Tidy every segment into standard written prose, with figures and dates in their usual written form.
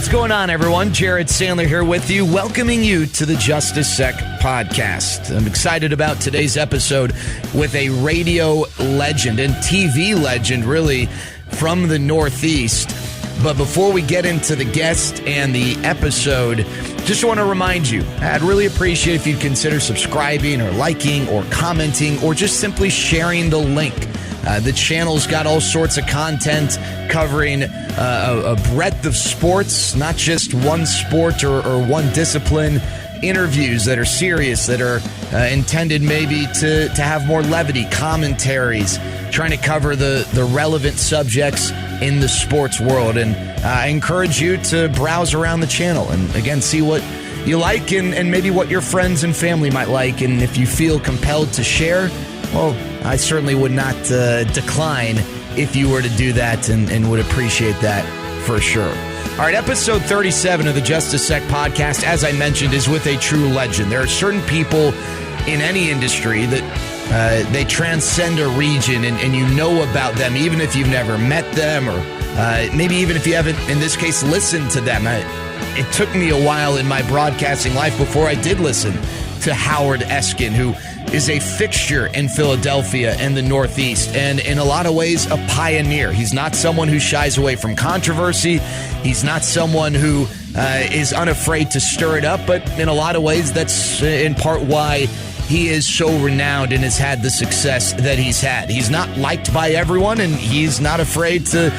What's going on, everyone? Jared Sandler here with you, welcoming you to the Just a Sec podcast. I'm excited about today's episode with a radio legend and TV legend, really, from the Northeast. But before we get into the guest and the episode, just want to remind you, I'd really appreciate if you'd consider subscribing or liking or commenting or just simply sharing the link. The channel's got all sorts of content covering a breadth of sports, not just one sport or one discipline. Interviews that are serious, that are intended maybe to have more levity, commentaries, trying to cover the relevant subjects in the sports world. And I encourage you to browse around the channel and, again, see what you like and maybe what your friends and family might like. And if you feel compelled to share, well, I certainly would not decline if you were to do that and would appreciate that for sure. All right, episode 37 of the Just a Sec podcast, as I mentioned, is with a true legend. There are certain people in any industry that they transcend a region and you know about them, even if you've never met them or maybe even if you haven't, in this case, listened to them. It took me a while in my broadcasting life before I did listen to Howard Eskin, who is a fixture in Philadelphia and the Northeast, and in a lot of ways a pioneer. He's not someone who shies away from controversy. He's not someone who is unafraid to stir it up, but in a lot of ways that's in part why he is so renowned and has had the success that he's had. He's not liked by everyone, and he's not afraid to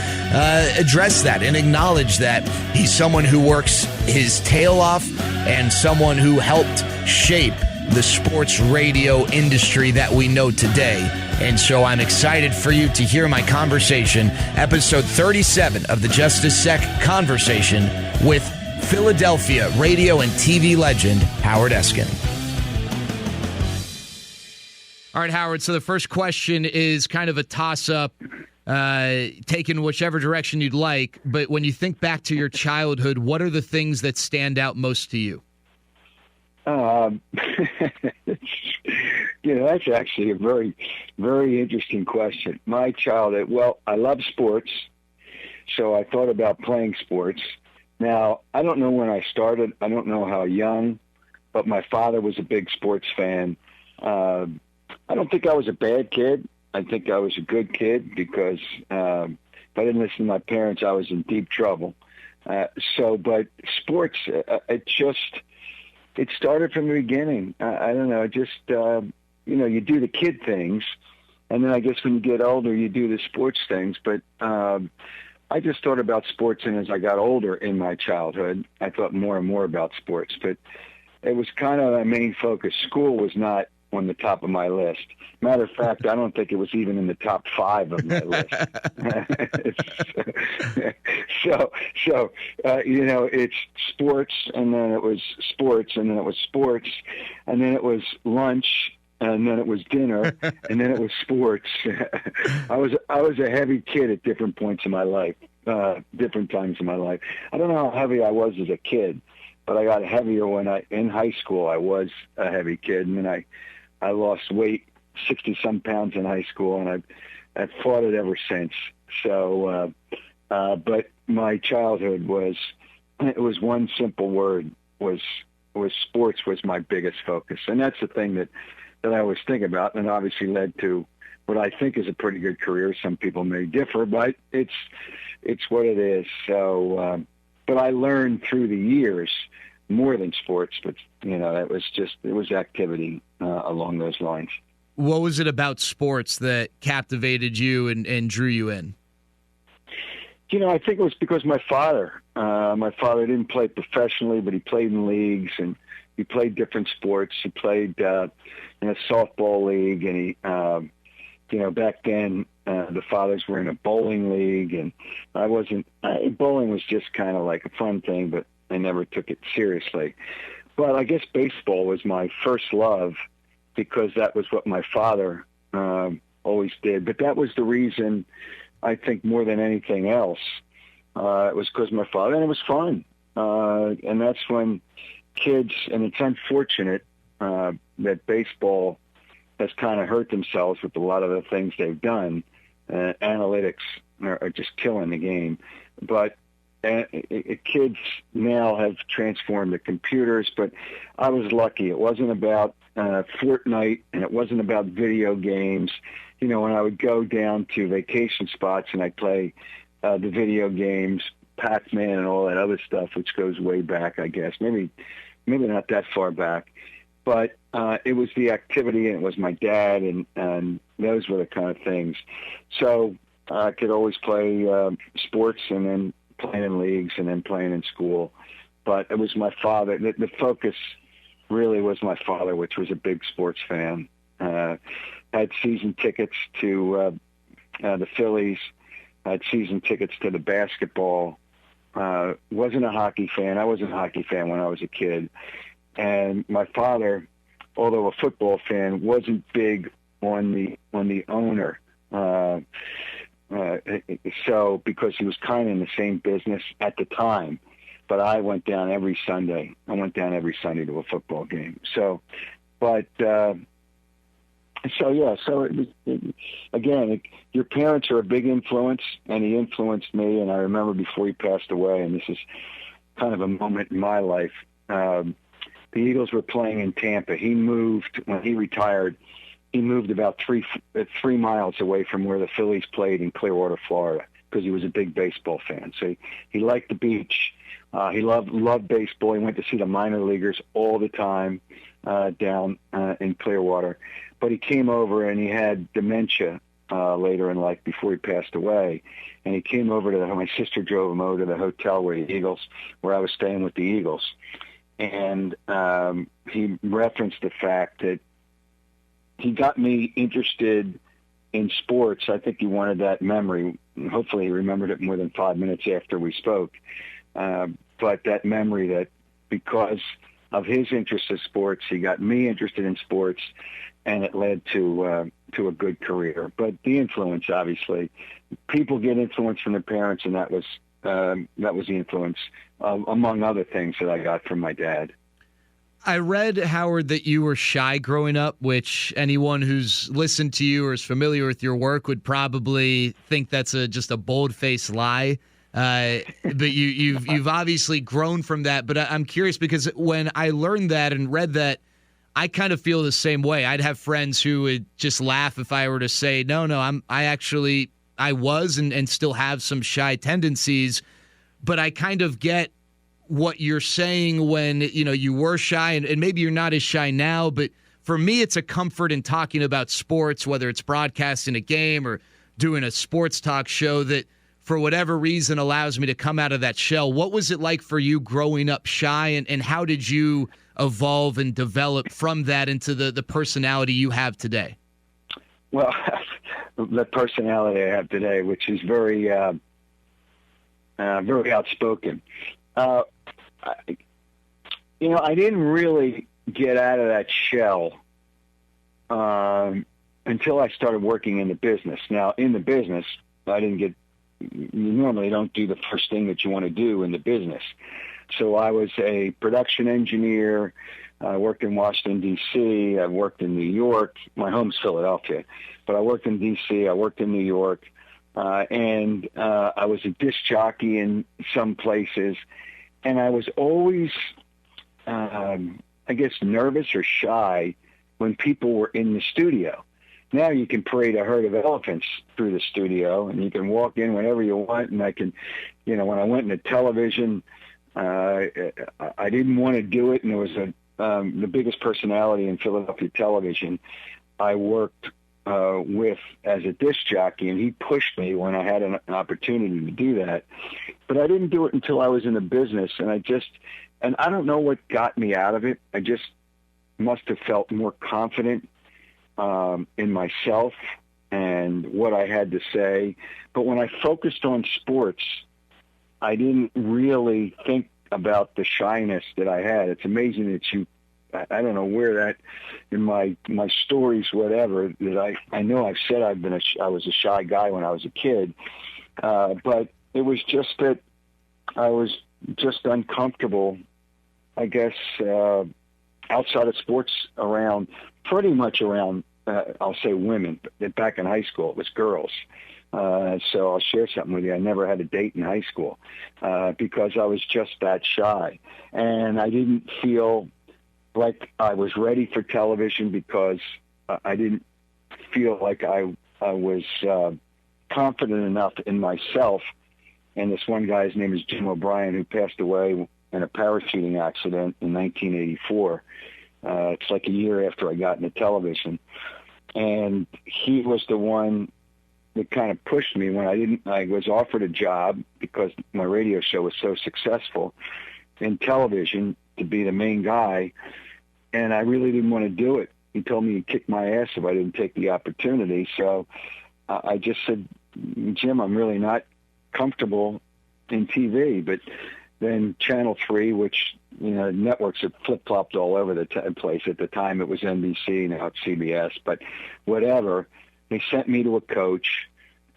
address that and acknowledge that. He's someone who works his tail off and someone who helped shape the sports radio industry that we know today. And so I'm excited for you to hear my conversation, episode 37 of the Just a Sec conversation with Philadelphia radio and TV legend Howard Eskin. All right, Howard, so the first question is kind of a toss-up, taken whichever direction you'd like, but when you think back to your childhood, what are the things that stand out most to you? That's actually a very, very interesting question. My childhood, well, I love sports, so I thought about playing sports. Now, I don't know when I started. I don't know how young, but my father was a big sports fan. I don't think I was a bad kid. I think I was a good kid because if I didn't listen to my parents, I was in deep trouble. But sports, it started from the beginning. I don't know, you do the kid things, and then I guess when you get older, you do the sports things. But I just thought about sports, and as I got older in my childhood, I thought more and more about sports. But it was kind of my main focus. School was not on the top of my list. Matter of fact, I don't think it was even in the top 5 of my list. It's sports, and then it was sports, and then it was sports, and then it was lunch, and then it was dinner, and then it was sports. I was a heavy kid at different points in my life, different times in my life. I don't know how heavy I was as a kid, but I got heavier in high school. I was a heavy kid, and then I lost weight, 60-some pounds in high school, and I've fought it ever since. So, but my childhood was one simple word, was sports was my biggest focus. And that's the thing that I always think about, and obviously led to what I think is a pretty good career. Some people may differ, but it's what it is. So, but I learned through the years more than sports, but it was activity along those lines. What was it about sports that captivated you and drew you in? I think it was because my father didn't play professionally, but he played in leagues, and he played different sports. He played in a softball league, and he, back then the fathers were in a bowling league, and I wasn't. Bowling was just kind of like a fun thing, but I never took it seriously. But I guess baseball was my first love because that was what my father always did. But that was the reason, I think, more than anything else. It was because my father, and it was fun. And that's when kids, and it's unfortunate that baseball has kind of hurt themselves with a lot of the things they've done. Analytics are just killing the game. But kids now have transformed the computers, but I was lucky. It wasn't about Fortnite, and it wasn't about video games. You know, when I would go down to vacation spots and I'd play the video games, Pac-Man and all that other stuff, which goes way back, I guess. Maybe not that far back. But it was the activity, and it was my dad, and those were the kind of things. So I could always play sports, and then playing in leagues, and then playing in school. But it was my father. The focus really was my father, which was a big sports fan. Had season tickets to the Phillies. Had season tickets to the basketball. Wasn't a hockey fan. I wasn't a hockey fan when I was a kid. And my father, although a football fan, wasn't big on the owner. So because he was kind of in the same business at the time, but I went down every Sunday. I went down every Sunday to a football game. So again, your parents are a big influence, and he influenced me. And I remember before he passed away, and this is kind of a moment in my life. The Eagles were playing in Tampa. He moved when he retired. He moved about 3 miles away from where the Phillies played in Clearwater, Florida, because he was a big baseball fan. So he liked the beach. He loved baseball. He went to see the minor leaguers all the time down in Clearwater. But he came over, and he had dementia later in life before he passed away. And he came over to my sister drove him over to the hotel where I was staying with the Eagles. And he referenced the fact that he got me interested in sports. I think he wanted that memory. Hopefully he remembered it more than 5 minutes after we spoke. But that memory that because of his interest in sports, he got me interested in sports, and it led to a good career. But the influence, obviously, people get influence from their parents, and that was the influence, among other things, that I got from my dad. I read, Howard, that you were shy growing up, which anyone who's listened to you or is familiar with your work would probably think that's just a bold-faced lie. But you've obviously grown from that. But I'm curious, because when I learned that and read that, I kind of feel the same way. I'd have friends who would just laugh if I were to say, no, I was and still have some shy tendencies, but I kind of get what you're saying when, you were shy, and maybe you're not as shy now, but for me, it's a comfort in talking about sports, whether it's broadcasting a game or doing a sports talk show, that for whatever reason allows me to come out of that shell. What was it like for you growing up shy, and how did you evolve and develop from that into the personality you have today? Well, the personality I have today, which is very, very outspoken. I didn't really get out of that shell until I started working in the business. Now, in the business, you normally don't do the first thing that you want to do in the business. So I was a production engineer. I worked in Washington, D.C. I worked in New York. My home's Philadelphia, but I worked in D.C. I worked in New York. And I was a disc jockey in some places. And I was always, nervous or shy when people were in the studio. Now you can parade a herd of elephants through the studio, and you can walk in whenever you want. And I can, when I went into television, I didn't want to do it. And there was the biggest personality in Philadelphia television I worked with as a disc jockey, and he pushed me when I had an opportunity to do that. But I didn't do it until I was in the business, and I don't know what got me out of it. I just must have felt more confident in myself and what I had to say. But when I focused on sports, I didn't really think about the shyness that I had. It's amazing that I don't know where that in my stories, whatever, that I know I've said I was a shy guy when I was a kid, but it was just that I was just uncomfortable, I guess, outside of sports pretty much around, I'll say women. Back in high school, it was girls. So I'll share something with you. I never had a date in high school because I was just that shy. And I didn't feel like I was ready for television because I didn't feel like I was confident enough in myself. And this one guy's name is Jim O'Brien, who passed away in a parachuting accident in 1984. It's like a year after I got into television. And he was the one that kind of pushed me when I was offered a job because my radio show was so successful in television to be the main guy. And I really didn't want to do it. He told me he'd kick my ass if I didn't take the opportunity. So I just said, Jim, I'm really not comfortable in TV. But then Channel 3, which, networks have flip-flopped all over the place. At the time, it was NBC, now it's CBS. But whatever, they sent me to a coach.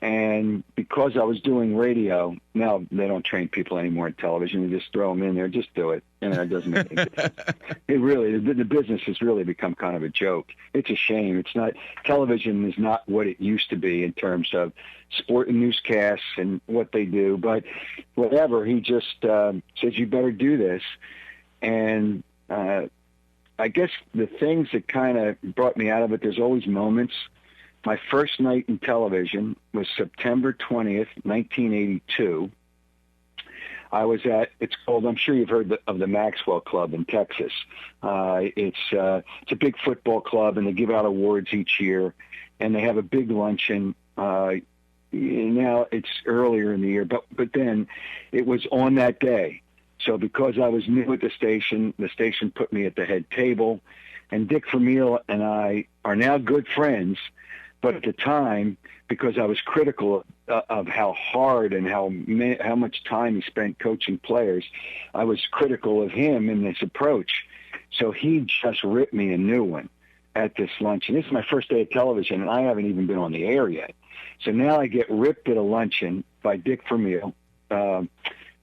And because I was doing radio, now they don't train people anymore in television. They just throw them in there. Just do it. It doesn't make any difference. It really, the business has really become kind of a joke. It's a shame. It's not, television is not what it used to be in terms of sport and newscasts and what they do. But whatever, he just says, you better do this. And I guess the things that kind of brought me out of it, there's always moments. My first night in television was September 20th, 1982. I was it's called, I'm sure you've heard of the Maxwell Club in Texas. It's a big football club, and they give out awards each year, and they have a big luncheon. Now it's earlier in the year, but then it was on that day. So because I was new at the station put me at the head table, and Dick Vermeil and I are now good friends. But at the time, because I was critical of how hard and how much time he spent coaching players, I was critical of him in this approach. So he just ripped me a new one at this luncheon. This is my first day of television, and I haven't even been on the air yet. So now I get ripped at a luncheon by Dick Vermeil, who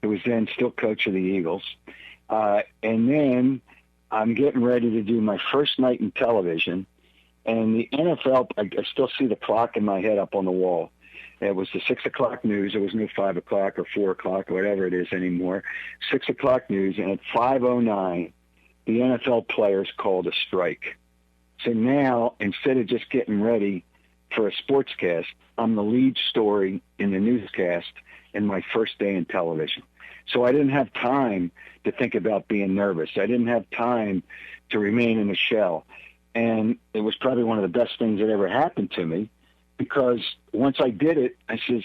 was then still coach of the Eagles. And then I'm getting ready to do my first night in television. And the NFL, I still see the clock in my head up on the wall. It was the 6 o'clock news. There was no 5 o'clock or 4 o'clock or whatever it is anymore. 6 o'clock news, and at 5:09, the NFL players called a strike. So now, instead of just getting ready for a sportscast, I'm the lead story in the newscast in my first day in television. So I didn't have time to think about being nervous. I didn't have time to remain in a shell. And it was probably one of the best things that ever happened to me, because once I did it, I says,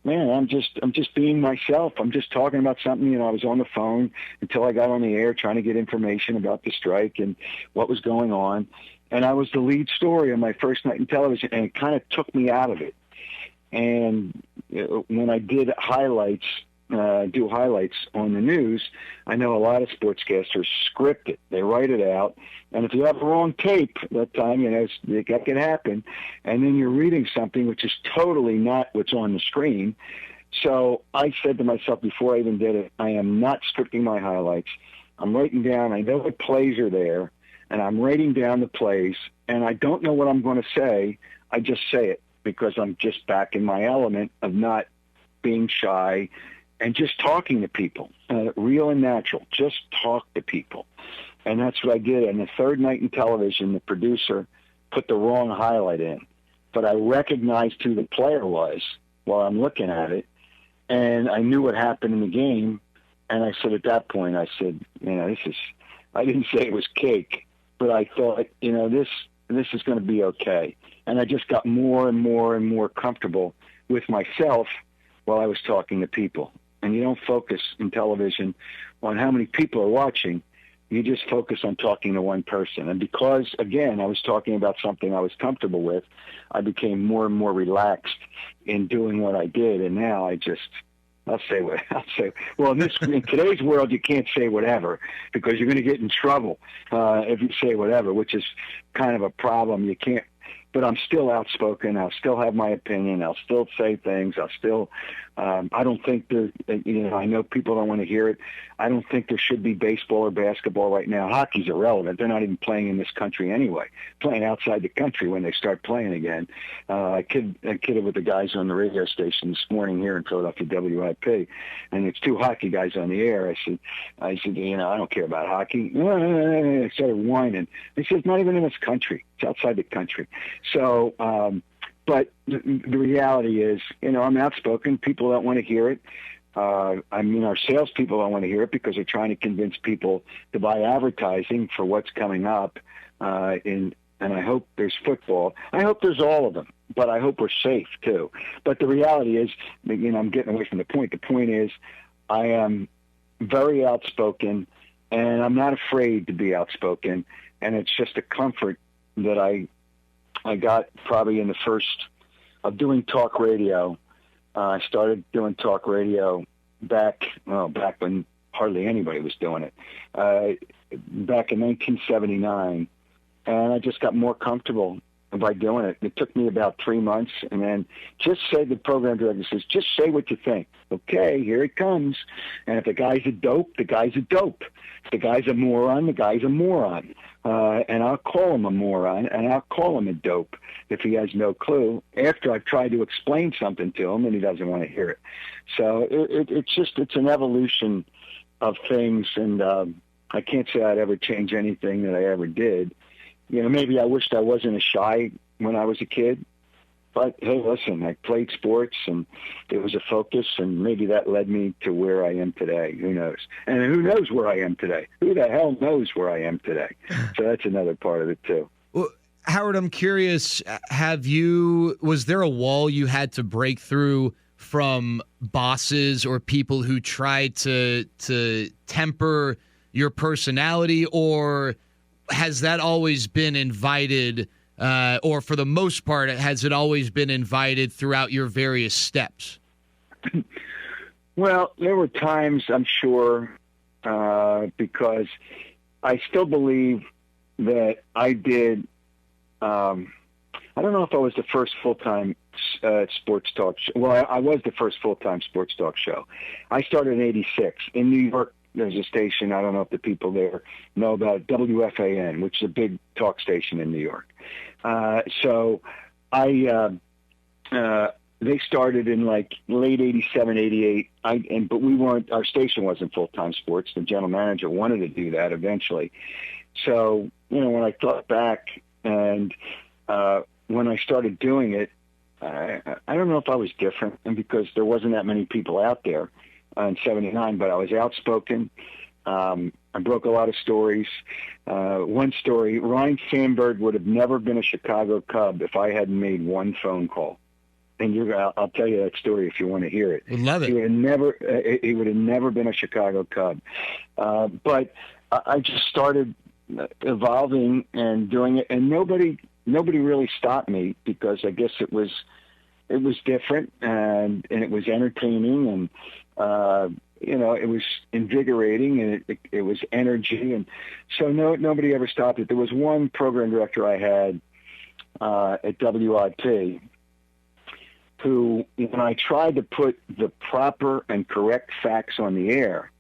man, I'm just being myself. I'm just talking about something. I was on the phone until I got on the air trying to get information about the strike and what was going on. And I was the lead story on my first night in television, and it kind of took me out of it. And when I did highlights, do highlights on the news, I know a lot of sportscasters script it. They write it out. And if you have the wrong tape that time, that can happen. And then you're reading something which is totally not what's on the screen. So I said to myself before I even did it, I am not scripting my highlights. I'm writing down, I know what plays are there, and I'm writing down the plays. And I don't know what I'm going to say. I just say it because I'm just back in my element of not being shy and just talking to people, real and natural. Just talk to people. And that's what I did. And the third night in television, the producer put the wrong highlight in. But I recognized who the player was while I'm looking at it. And I knew what happened in the game. And I said, at that point, I said, I didn't say it was cake, but I thought, this is going to be okay. And I just got more and more and more comfortable with myself while I was talking to people. And you don't focus in television on how many people are watching. You just focus on talking to one person. And because, again, I was talking about something I was comfortable with, I became more and more relaxed in doing what I did. And now I'll say. Well, in today's world, you can't say whatever because you're going to get in trouble if you say whatever, which is kind of a problem. You can't. But I'm still outspoken. I'll still have my opinion. I'll still say things. I'll still I don't think I know people don't want to hear it. I don't think there should be baseball or basketball right now. Hockey's irrelevant. They're not even playing in this country anyway. Playing outside the country when they start playing again. I kidded with the guys on the radio station this morning here in Philadelphia, WIP, and it's two hockey guys on the air. I said, I don't care about hockey. I started whining. They said, it's not even in this country. It's outside the country. So, but the reality is, I'm outspoken. People don't want to hear it. Our salespeople don't want to hear it because they're trying to convince people to buy advertising for what's coming up. And I hope there's football. I hope there's all of them, but I hope we're safe too. But the reality is, I'm getting away from the point. The point is, I am very outspoken, and I'm not afraid to be outspoken. And it's just a comfort that I got probably in the first of doing talk radio. I started doing talk radio back when hardly anybody was doing it, back in 1979. And I just got more comfortable by doing it. It took me about 3 months, and then the program director says, just say what you think. Okay, here it comes. And if the guy's a dope, the guy's a dope. If the guy's a moron, the guy's a moron. And I'll call him a moron, and I'll call him a dope if he has no clue, after I've tried to explain something to him and he doesn't want to hear it. So it's an evolution of things, and I can't say I'd ever change anything that I ever did. Maybe I wished I wasn't as shy when I was a kid. But, hey, listen, I played sports, and it was a focus, and maybe that led me to where I am today. Who knows? And who knows where I am today? Who the hell knows where I am today? So that's another part of it, too. Well, Howard, I'm curious, was there a wall you had to break through from bosses or people who tried to temper your personality, or has that always been invited, or for the most part, has it always been invited throughout your various steps? Well, there were times, I'm sure, because I still believe that I did. I don't know if I was the first full-time sports talk show. Well, I was the first full-time sports talk show. I started in '86 in New York. There's a station, I don't know if the people there know about, WFAN, which is a big talk station in New York. So they started in like late '87, '88, but our station wasn't full-time sports. The general manager wanted to do that eventually. So, when I thought back and when I started doing it, I don't know if I was different, and because there wasn't that many people out there in '79, but I was outspoken. I broke a lot of stories. One story, Ryne Sandberg would have never been a Chicago Cub if I hadn't made one phone call. And I'll tell you that story if you want to hear it. Would love it. He would have never been a Chicago Cub. But I just started evolving and doing it, and nobody really stopped me, because I guess it was different, and it was entertaining, and it was invigorating, and it was energy, and so nobody ever stopped it. There was one program director I had at WIP who, when I tried to put the proper and correct facts on the air,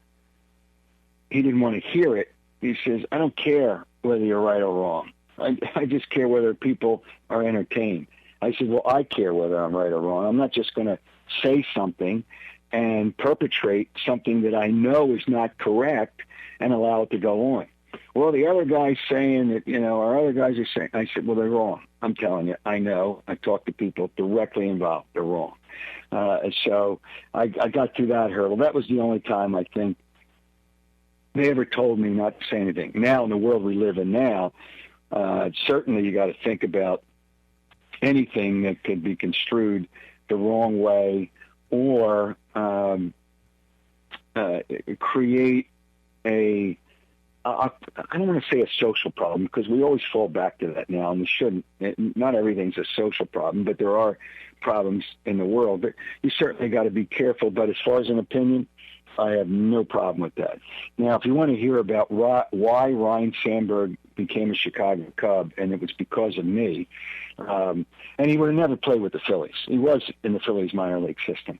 he didn't want to hear it. He says, I don't care whether you're right or wrong. I just care whether people are entertained. I said, well, I care whether I'm right or wrong. I'm not just going to say something and perpetrate something that I know is not correct and allow it to go on. Well, the other guy's saying that, our other guys are saying, I said, well, they're wrong. I'm telling you, I know. I talk to people directly involved. They're wrong. So I got through that hurdle. That was the only time I think they ever told me not to say anything. Now, in the world we live in now, certainly you got to think about anything that could be construed the wrong way, or create I don't want to say a social problem, because we always fall back to that now, and we shouldn't. Not everything's a social problem, but there are problems in the world. But you certainly got to be careful. But as far as an opinion, I have no problem with that. Now, if you want to hear about why Ryne Sandberg became a Chicago Cub, and it was because of me, and he would have never played with the Phillies. He was in the Phillies minor league system.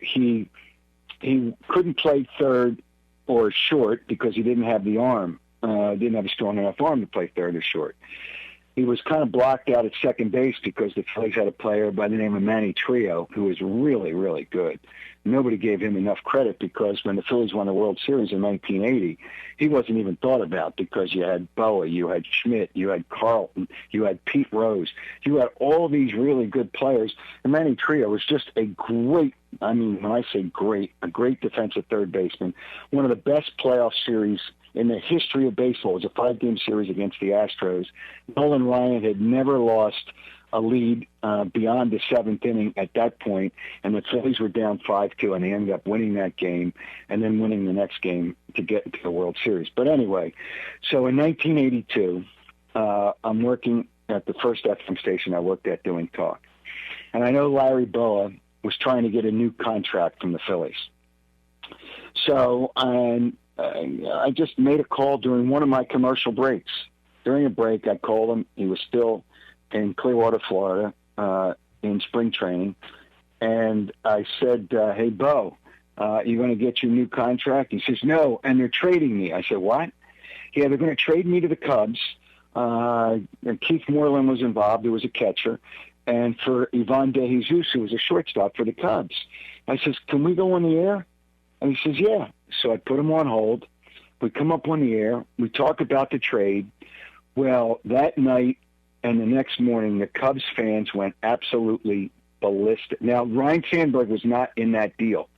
He couldn't play third or short because he didn't have the arm, didn't have a strong enough arm to play third or short. He was kind of blocked out at second base because the Phillies had a player by the name of Manny Trio who was really, really good. Nobody gave him enough credit because when the Phillies won the World Series in 1980, he wasn't even thought about because you had Boa, you had Schmidt, you had Carlton, you had Pete Rose. You had all these really good players. And Manny Trio was just a great, I mean, when I say great, a great defensive third baseman, one of the best playoff series in the history of baseball. It was a 5-game series against the Astros. Nolan Ryan had never lost a lead beyond the seventh inning at that point, and the Phillies were down 5-2, and they ended up winning that game and then winning the next game to get into the World Series. But anyway, so in 1982, I'm working at the first FM station I worked at doing talk. And I know Larry Boa was trying to get a new contract from the Phillies. So I just made a call during one of my commercial breaks. During a break, I called him. He was still in Clearwater, Florida, in spring training. And I said, hey, Bo, you going to get your new contract? He says, no, and they're trading me. I said, what? Yeah, they're going to trade me to the Cubs. And Keith Moreland was involved. There was a catcher. And for Ivan De Jesus, who was a shortstop for the Cubs. I says, can we go on the air? And he says, yeah. So I put him on hold. We come up on the air. We talk about the trade. Well, that night and the next morning, the Cubs fans went absolutely ballistic. Now, Ryne Sandberg was not in that deal.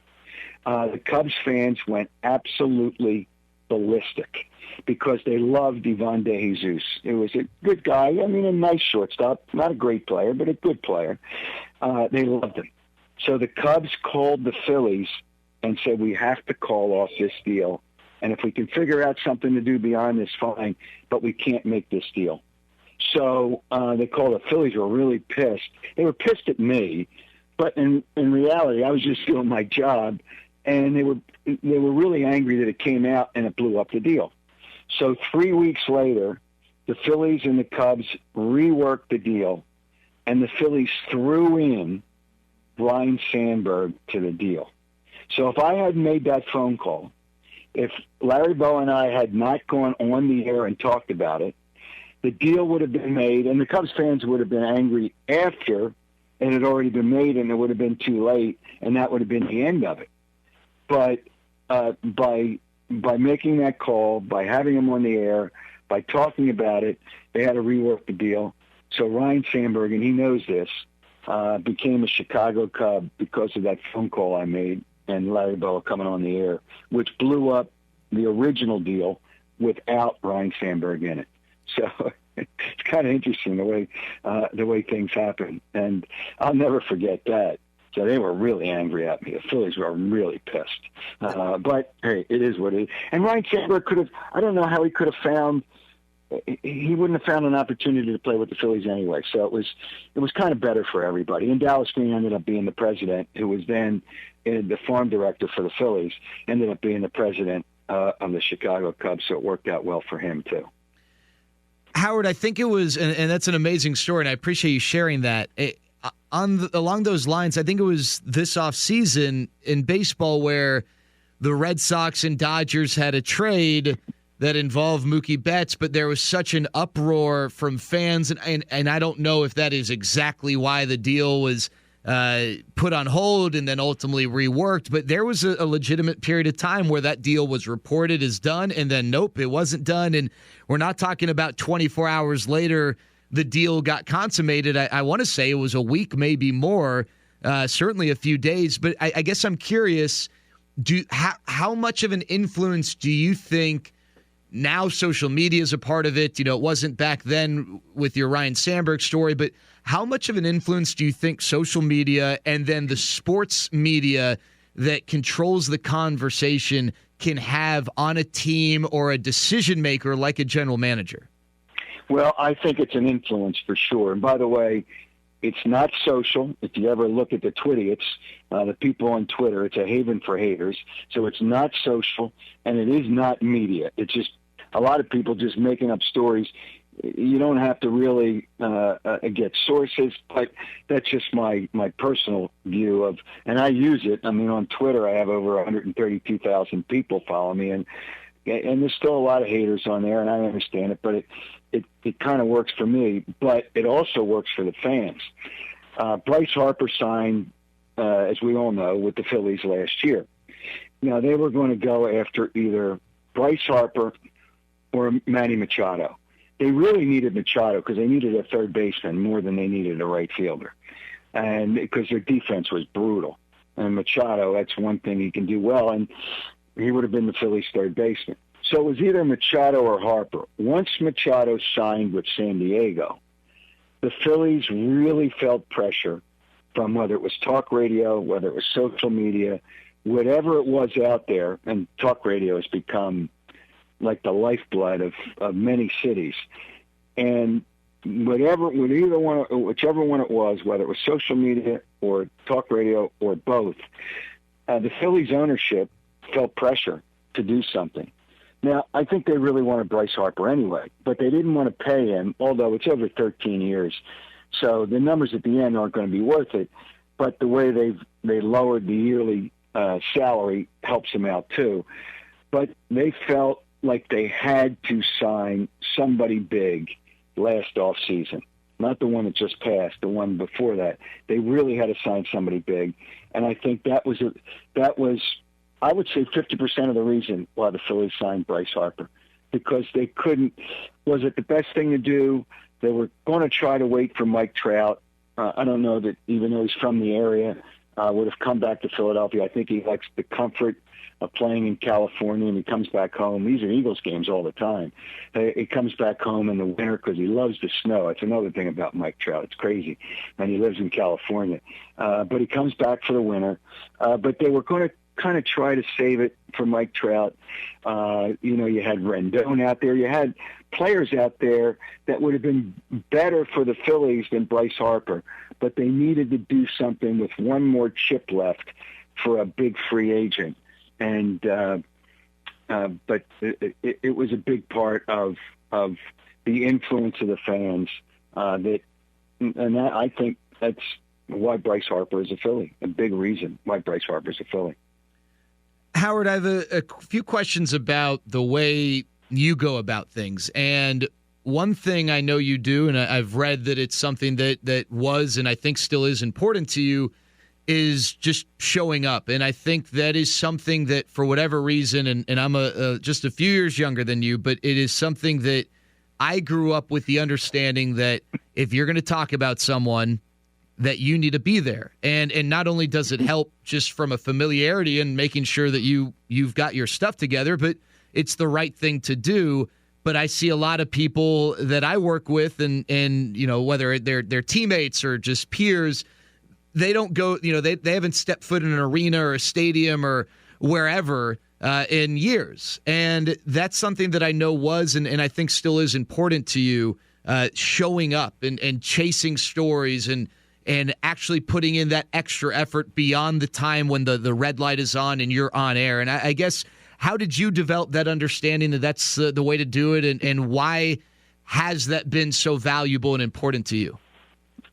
The Cubs fans went absolutely ballistic because they loved Ivan De Jesus. It was a good guy. I mean, a nice shortstop. Not a great player, but a good player. They loved him. So the Cubs called the Phillies and said, we have to call off this deal. And if we can figure out something to do beyond this, fine, but we can't make this deal. So they called. The Phillies were really pissed. They were pissed at me, but in reality, I was just doing my job, and they were really angry that it came out and it blew up the deal. So 3 weeks later, the Phillies and the Cubs reworked the deal, and the Phillies threw in Ryne Sandberg to the deal. So if I hadn't made that phone call, if Larry Bow and I had not gone on the air and talked about it, the deal would have been made, and the Cubs fans would have been angry after it had already been made, and it would have been too late, and that would have been the end of it. But by making that call, by having him on the air, by talking about it, they had to rework the deal. So Ryne Sandberg, and he knows this, became a Chicago Cub because of that phone call I made and Larry Boa coming on the air, which blew up the original deal without Ryne Sandberg in it. So it's kind of interesting the way things happen, and I'll never forget that. So they were really angry at me. The Phillies were really pissed. But hey, it is what it is. And Ryne Sandberg could have, I don't know how he could have found, he wouldn't have found an opportunity to play with the Phillies anyway. So it was kind of better for everybody. And Dallas Green ended up being the president, who was then the farm director for the Phillies, ended up being the president of the Chicago Cubs. So it worked out well for him too. Howard, I think it was, and that's an amazing story, and I appreciate you sharing that. Along those lines, I think it was this offseason in baseball where the Red Sox and Dodgers had a trade that involved Mookie Betts, but there was such an uproar from fans, and I don't know if that is exactly why the deal was put on hold and then ultimately reworked, but there was a legitimate period of time where that deal was reported as done, and then nope, it wasn't done, and we're not talking about 24 hours later the deal got consummated. I want to say it was a week, maybe more, certainly a few days, but I guess I'm curious, how much of an influence do you think now social media is a part of it? You know, it wasn't back then with your Ryne Sandberg story, but how much of an influence do you think social media and then the sports media that controls the conversation can have on a team or a decision maker like a general manager? Well, I think it's an influence for sure. And by the way, it's not social. If you ever look at the Twitter, it's the people on Twitter. It's a haven for haters. So it's not social, and it is not media. It's just a lot of people just making up stories. you don't have to really get sources, but that's just my personal view of, and I use it. I mean, on Twitter, I have over 132,000 people follow me, and there's still a lot of haters on there, and I understand it, but it kind of works for me, but it also works for the fans. Bryce Harper signed, as we all know, with the Phillies last year. Now, they were going to go after either Bryce Harper or Manny Machado. They really needed Machado because they needed a third baseman more than they needed a right fielder, and because their defense was brutal. And Machado, that's one thing he can do well, and he would have been the Phillies' third baseman. So it was either Machado or Harper. Once Machado signed with San Diego, the Phillies really felt pressure from whether it was talk radio, whether it was social media, whatever it was out there, and talk radio has become like the lifeblood of many cities. And whichever one it was, whether it was social media or talk radio or both, the Phillies ownership felt pressure to do something. Now, I think they really wanted Bryce Harper anyway, but they didn't want to pay him, although it's over 13 years. So the numbers at the end aren't going to be worth it, but the way they lowered the yearly salary helps him out too. But they felt like they had to sign somebody big last off season, not the one that just passed, the one before that. They really had to sign somebody big, and I think that was I would say 50% of the reason why the Phillies signed Bryce Harper, because they couldn't. Was it the best thing to do? They were going to try to wait for Mike Trout. I don't know that, even though he's from the area, would have come back to Philadelphia. I think he likes the comfort of playing in California, and he comes back home. These are Eagles games all the time. He comes back home in the winter because he loves the snow. It's another thing about Mike Trout. It's crazy. And he lives in California. But he comes back for the winter. But they were going to kind of try to save it for Mike Trout. You had Rendon out there. You had players out there that would have been better for the Phillies than Bryce Harper, but they needed to do something with one more chip left for a big free agent. And but it was a big part of the influence of the fans I think that's why Bryce Harper is a Philly. A big reason why Bryce Harper is a Philly. Howard, I have a few questions about the way you go about things. And one thing I know you do, and I've read that it's something that was and I think still is important to you, is just showing up. And I think that is something that, for whatever reason, and I'm just a few years younger than you, but it is something that I grew up with, the understanding that if you're going to talk about someone, that you need to be there. And not only does it help just from a familiarity and making sure that you've got your stuff together, but it's the right thing to do. But I see a lot of people that I work with and whether they're teammates or just peers, they don't go, they haven't stepped foot in an arena or a stadium or wherever in years. And that's something that I know was and I think still is important to you, showing up and chasing stories and actually putting in that extra effort beyond the time when the red light is on and you're on air. And I guess, how did you develop that understanding that that's the way to do it, and why has that been so valuable and important to you?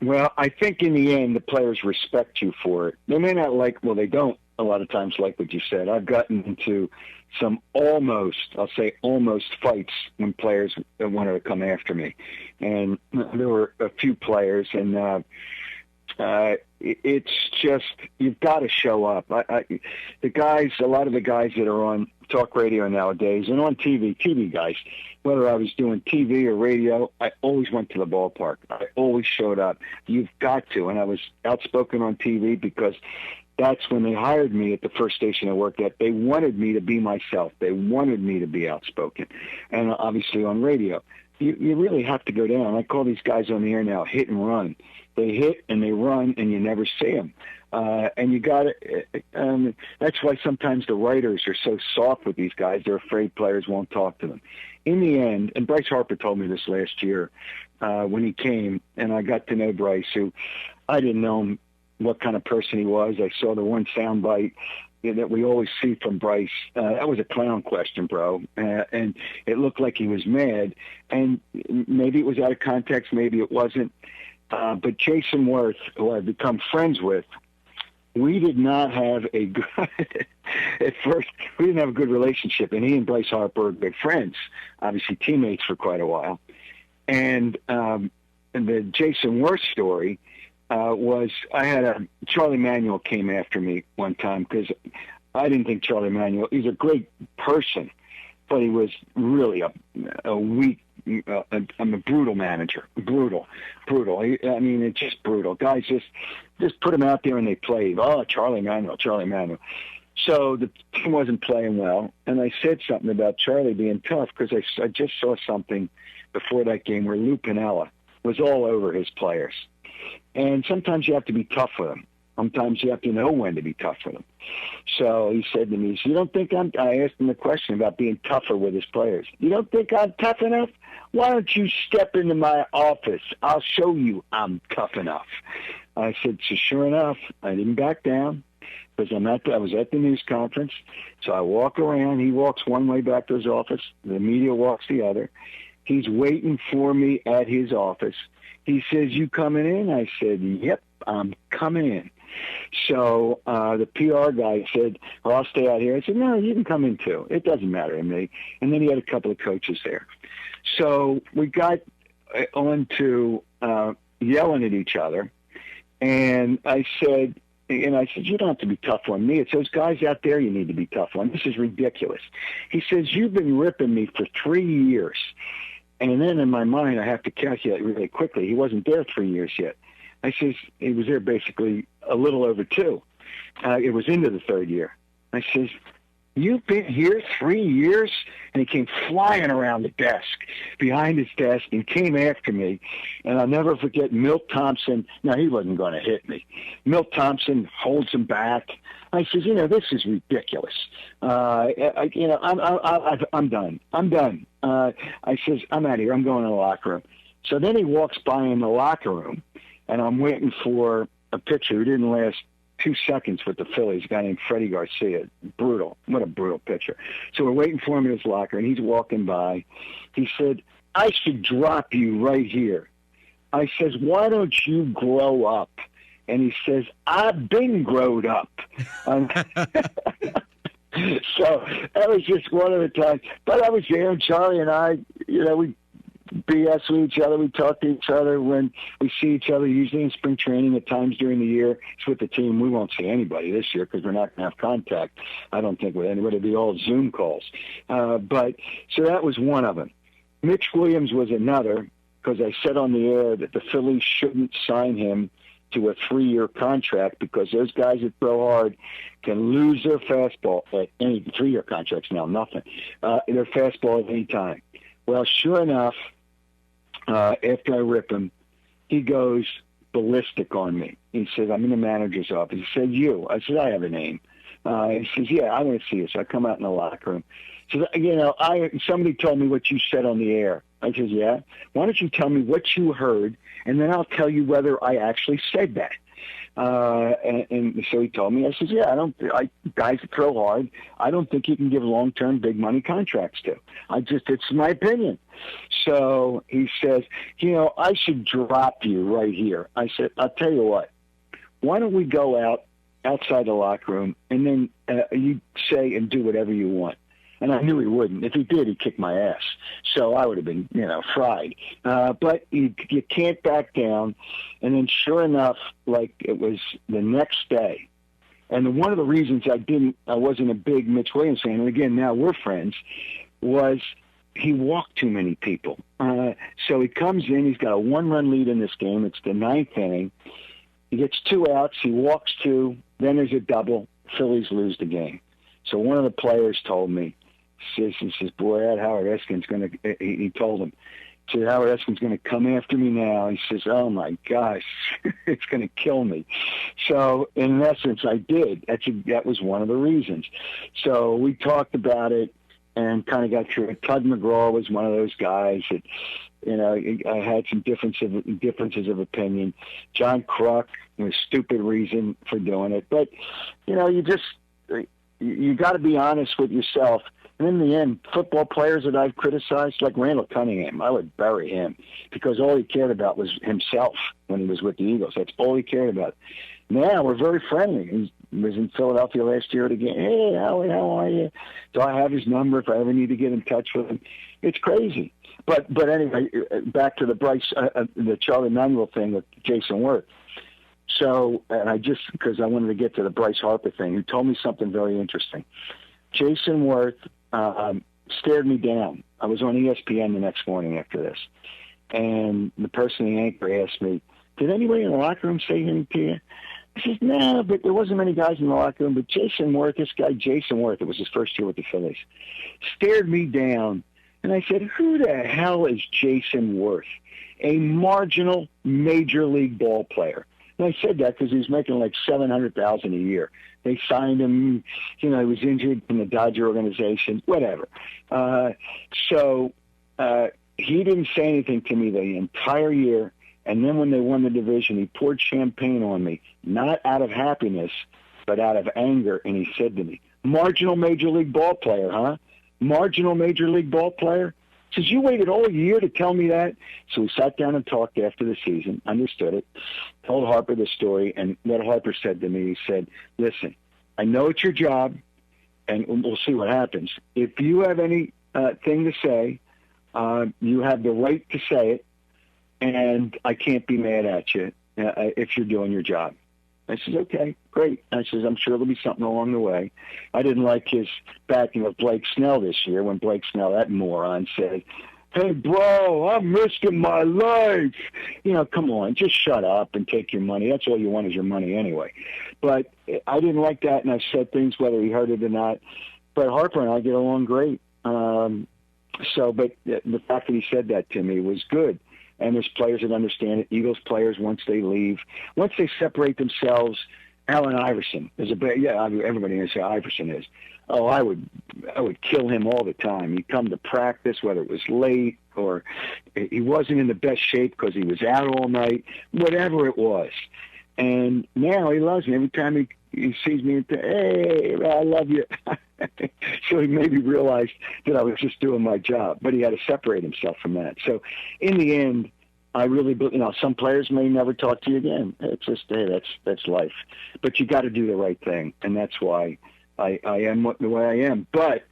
Well, I think in the end, the players respect you for it. They may not they don't a lot of times like what you said. I've gotten into some almost fights when players wanted to come after me. And there were a few players, and it's just, you've got to show up. A lot of the guys that are on talk radio nowadays and on TV guys, whether I was doing TV or radio, I always went to the ballpark. I always showed up. You've got to. And I was outspoken on TV because that's when they hired me at the first station I worked at. They wanted me to be myself. They wanted me to be outspoken. And obviously on radio, you really have to go down. I call these guys on the air now hit and run. They hit and they run, and you never see them. And you got to. That's why sometimes the writers are so soft with these guys. They're afraid players won't talk to them. In the end, and Bryce Harper told me this last year when he came, and I got to know Bryce, who I didn't know him, what kind of person he was. I saw the one soundbite that we always see from Bryce. That was a clown question, bro. And it looked like he was mad. And maybe it was out of context, maybe it wasn't. But Jason Worth, who I've become friends with, we did not have a good, at first, we didn't have a good relationship. And he and Bryce Harper are good friends, obviously teammates for quite a while. And the Jason Worth story was I had Charlie Manuel came after me one time because I didn't think Charlie Manuel, he's a great person, but he was really a weak, I'm a brutal manager. Brutal. I mean, it's just brutal. Guys just put him out there and they played. Oh, Charlie Manuel. So the team wasn't playing well, and I said something about Charlie being tough because I just saw something before that game where Lou Piniella was all over his players. And sometimes you have to be tough with them. Sometimes you have to know when to be tough with them. So he said to me, you don't think I asked him a question about being tougher with his players. You don't think I'm tough enough? Why don't you step into my office? I'll show you I'm tough enough. I said, so sure enough, I didn't back down because I was at the news conference. So I walk around. He walks one way back to his office. The media walks the other. He's waiting for me at his office. He says, you coming in? I said, yep, I'm coming in. So the PR guy said, well, I'll stay out here. I said, no, you can come in too. It doesn't matter to me. And then he had a couple of coaches there. So we got on to yelling at each other. And I said, you don't have to be tough on me. It's those guys out there you need to be tough on. This is ridiculous. He says, you've been ripping me for 3 years. And then in my mind, I have to calculate really quickly. He wasn't there 3 years yet. I says, he was there basically a little over 2. It was into the third year. I says, you've been here 3 years? And he came flying around the desk, behind his desk, and came after me. And I'll never forget Milt Thompson. No, he wasn't going to hit me. Milt Thompson holds him back. I says, this is ridiculous. I'm done. I says, I'm out of here. I'm going to the locker room. So then he walks by in the locker room, and I'm waiting for a pitcher who didn't last 2 seconds with the Phillies, a guy named Freddie Garcia. Brutal. What a brutal pitcher. So we're waiting for him in his locker, and he's walking by. He said, I should drop you right here. I says, why don't you grow up? And he says, I've been growed up. So that was just one of the times. But I was there, and Charlie and I, we BS with each other. We talk to each other when we see each other, usually in spring training, at times during the year. It's with the team. We won't see anybody this year because we're not going to have contact, I don't think, with anybody. It'll be all Zoom calls. But so that was one of them. Mitch Williams was another because I said on the air that the Phillies shouldn't sign him to a 3-year contract because those guys that throw hard can lose their fastball at any 3-year contracts now, nothing. Their fastball at any time. Well, sure enough, after I rip him, he goes ballistic on me. He says, I'm in the manager's office. He said, you. I said, I have a name. He says, yeah, I want to see you. So I come out in the locker room. So, somebody told me what you said on the air. I says, yeah. Why don't you tell me what you heard, and then I'll tell you whether I actually said that. And so he told me, I says, yeah, guys that throw hard, I don't think you can give long-term big money contracts to. It's my opinion. So he says, I should drop you right here. I said, I'll tell you what, why don't we go outside the locker room and then you say and do whatever you want. And I knew he wouldn't. If he did, he'd kick my ass. So I would have been, fried. But you can't back down. And then sure enough, like it was the next day. And one of the reasons I wasn't a big Mitch Williams fan, and again, now we're friends, was he walked too many people. So he comes in, he's got a 1-run lead in this game. It's the 9th inning. He gets 2 outs. He walks 2. Then there's a double. Phillies lose the game. So one of the players told me, he says, boy, that Howard Eskin's going to, he told him, Howard Eskin's going to come after me now. He says, oh, my gosh, it's going to kill me. So, in essence, I did. That was one of the reasons. So we talked about it and kind of got through it. Tug McGraw was one of those guys that, I had some differences of opinion. John Kruk was a stupid reason for doing it. But, you got to be honest with yourself. And in the end, football players that I've criticized, like Randall Cunningham, I would bury him because all he cared about was himself when he was with the Eagles. That's all he cared about. Now we're very friendly. He was in Philadelphia last year at a game. Hey, Howie, how are you? Do I have his number if I ever need to get in touch with him? It's crazy. But anyway, back to the Charlie Manuel thing with Jason Worth. So, and because I wanted to get to the Bryce Harper thing, he told me something very interesting. Jason Worth stared me down. I was on ESPN the next morning after this, and the person, the anchor, asked me, "Did anybody in the locker room say anything to you?" I said, "No, but there wasn't many guys in the locker room. But Jason Worth, this guy Jason Worth, it was his first year with the Phillies, stared me down." And I said, "Who the hell is Jason Worth? A marginal major league ball player." And I said that because he was making like $700,000 a year. They signed him. He was injured in the Dodger organization, whatever. So he didn't say anything to me the entire year. And then when they won the division, he poured champagne on me, not out of happiness, but out of anger. And he said to me, "Marginal major league ball player, huh? Marginal major league ball player?" He says, "You waited all year to tell me that?" So we sat down and talked after the season, understood it, told Harper the story, and what Harper said to me, he said, "Listen, I know it's your job, and we'll see what happens. If you have any thing to say, you have the right to say it, and I can't be mad at you if you're doing your job." I said, "Okay, great." I says, "I'm sure there'll be something along the way." I didn't like his backing of Blake Snell this year when Blake Snell, that moron, said, "Hey, bro, I'm risking my life." Come on, just shut up and take your money. That's all you want is your money anyway. But I didn't like that, and I've said things whether he heard it or not. But Harper and I get along great. But the fact that he said that to me was good. And there's players that understand it. Eagles players, once they leave, once they separate themselves, Allen Iverson is everybody knows who Iverson is. Oh, I would kill him all the time. He'd come to practice, whether it was late or he wasn't in the best shape because he was out all night, whatever it was. And now he loves me. Every time he sees me, "Hey, I love you." So he maybe realized that I was just doing my job, but he had to separate himself from that. So in the end, I really, some players may never talk to you again. It's just, hey, that's life. But you got to do the right thing, and that's why I am the way I am. But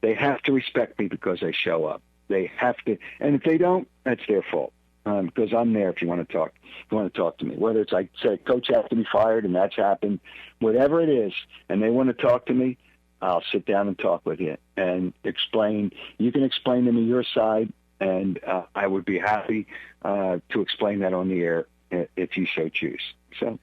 they have to respect me because I show up. They have to, and if they don't, that's their fault. Because I'm there if you want to talk. If you want to talk to me, whether it's I say coach has to be fired and that's happened, whatever it is, and they want to talk to me, I'll sit down and talk with you and explain. You can explain to me your side, and I would be happy to explain that on the air if you so choose. So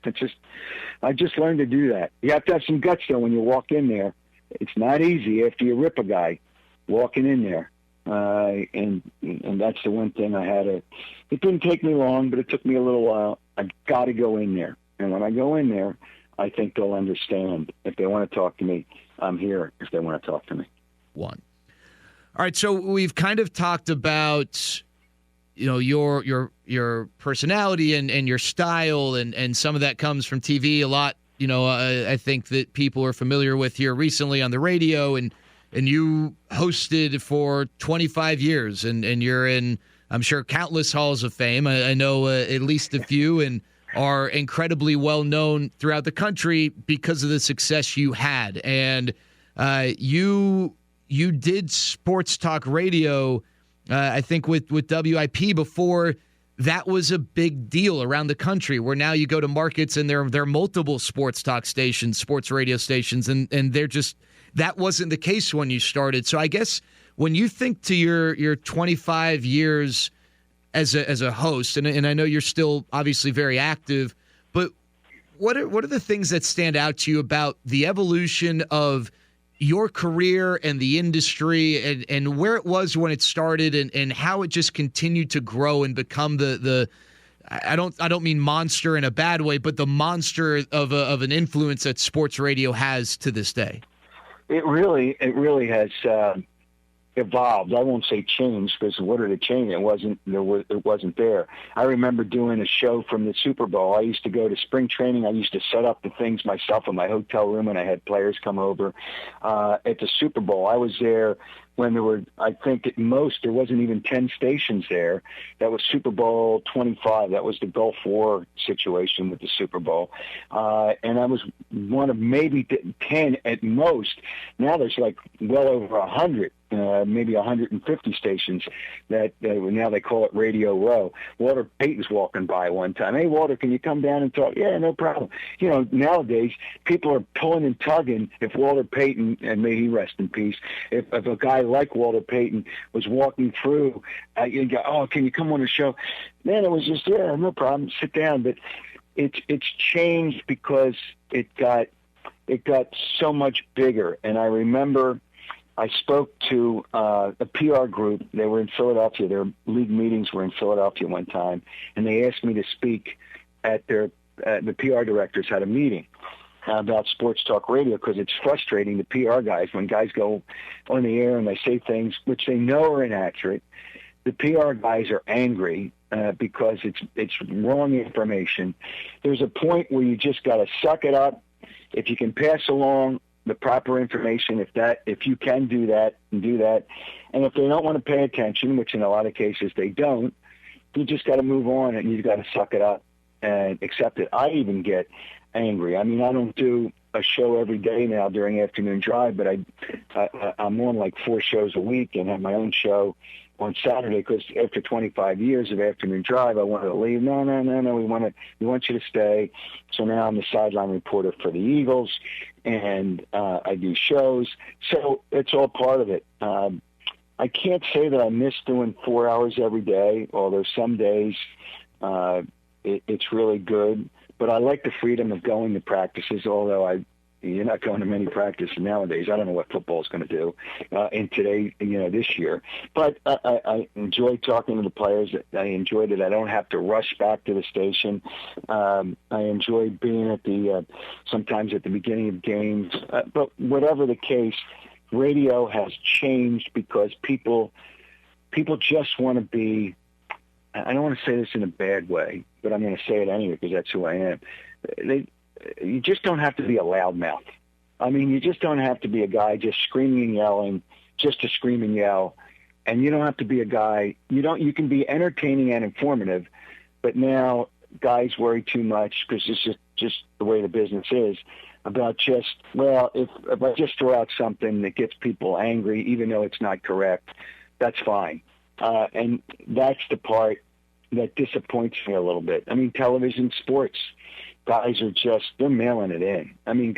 I just learned to do that. You have to have some guts though when you walk in there. It's not easy after you rip a guy walking in there. And that's the one thing I had to. It didn't take me long, but it took me a little while. I got to go in there, and when I go in there, I think they'll understand. If they want to talk to me, I'm here. If they want to talk to me, one. All right, so we've kind of talked about, your personality and your style, and some of that comes from TV. A lot, I think that people are familiar with here recently on the radio, and you hosted for 25 years, and you're in, I'm sure, countless halls of fame. I know at least a few, and are incredibly well known throughout the country because of the success you had. And you did sports talk radio, I think with WIP before that was a big deal around the country, where now you go to markets and there are multiple sports talk stations, sports radio stations, and they're just, that wasn't the case when you started. So I guess when you think to your 25 years as a host, and I know you're still obviously very active, but what are the things that stand out to you about the evolution of your career and the industry, and where it was when it started, and how it just continued to grow and become the I don't mean monster in a bad way, but the monster of an influence that sports radio has to this day? It really has. evolved. I won't say changed, because what did it change? It wasn't there. I remember doing a show from the Super Bowl. I used to go to spring training. I used to set up the things myself in my hotel room, and I had players come over. At the Super Bowl, I was there when there were, I think at most, there wasn't even 10 stations there. That was Super Bowl 25. That was the Gulf War situation with the Super Bowl. And I was one of maybe 10 at most. Now there's like well over 100. Maybe 150 stations that now they call it Radio Row. Walter Payton's walking by one time. Hey, Walter, can you come down and talk? Yeah, no problem. You know, nowadays people are pulling and tugging. If Walter Payton, and may he rest in peace, if a guy like Walter Payton was walking through, you go, oh, can you come on the show? Man, it was just, yeah, no problem, sit down. But it's changed because it got so much bigger. And I remember I spoke to a PR group. They were in Philadelphia. Their league meetings were in Philadelphia one time, and they asked me to speak at the PR directors had a meeting about sports talk radio, because it's frustrating, the PR guys, when guys go on the air and they say things which they know are inaccurate. The PR guys are angry because it's wrong information. There's a point where you just got to suck it up. If you can pass along the proper information, if you can do that, and do that. And if they don't want to pay attention, which in a lot of cases they don't, you just got to move on, and you've got to suck it up and accept it. I even get angry. I mean, I don't do a show every day now during afternoon drive, but I'm on like 4 shows a week and have my own show on Saturday, because after 25 years of afternoon drive, I wanted to leave. No, we want you to stay. So now I'm the sideline reporter for the Eagles, and I do shows. So it's all part of it. I can't say that I miss doing 4 hours every day, although some days it's really good. But I like the freedom of going to practices, although you're not going to many practices nowadays. I don't know what football is going to do in today, this year. But I enjoy talking to the players. I enjoy that I don't have to rush back to the station. I enjoy being at sometimes at the beginning of games. But whatever the case, radio has changed because people just want to be. I don't want to say this in a bad way, but I'm going to say it anyway because that's who I am. You just don't have to be a loudmouth. I mean, you just don't have to be a guy just screaming and yelling, just to scream and yell. And you don't have to be a guy. You can be entertaining and informative, but now guys worry too much because it's just the way the business is about if I just throw out something that gets people angry, even though it's not correct, that's fine. And that's the part that disappoints me a little bit. I mean, television, sports, guys are they're mailing it in. I mean,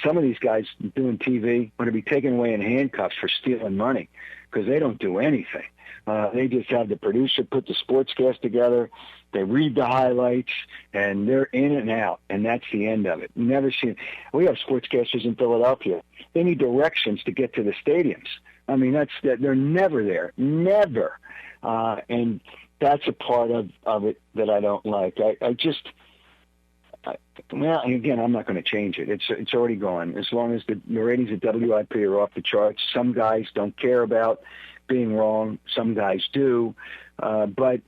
some of these guys doing TV want to be taken away in handcuffs for stealing money because they don't do anything. They just have the producer put the sportscast together. They read the highlights, and they're in and out, and that's the end of it. Never seen. We have sportscasters in Philadelphia. They need directions to get to the stadiums. I mean, they're never there, never. And that's a part of it that I don't like. Again, I'm not going to change it. It's already gone. As long as the ratings at WIP are off the charts, some guys don't care about being wrong. Some guys do. But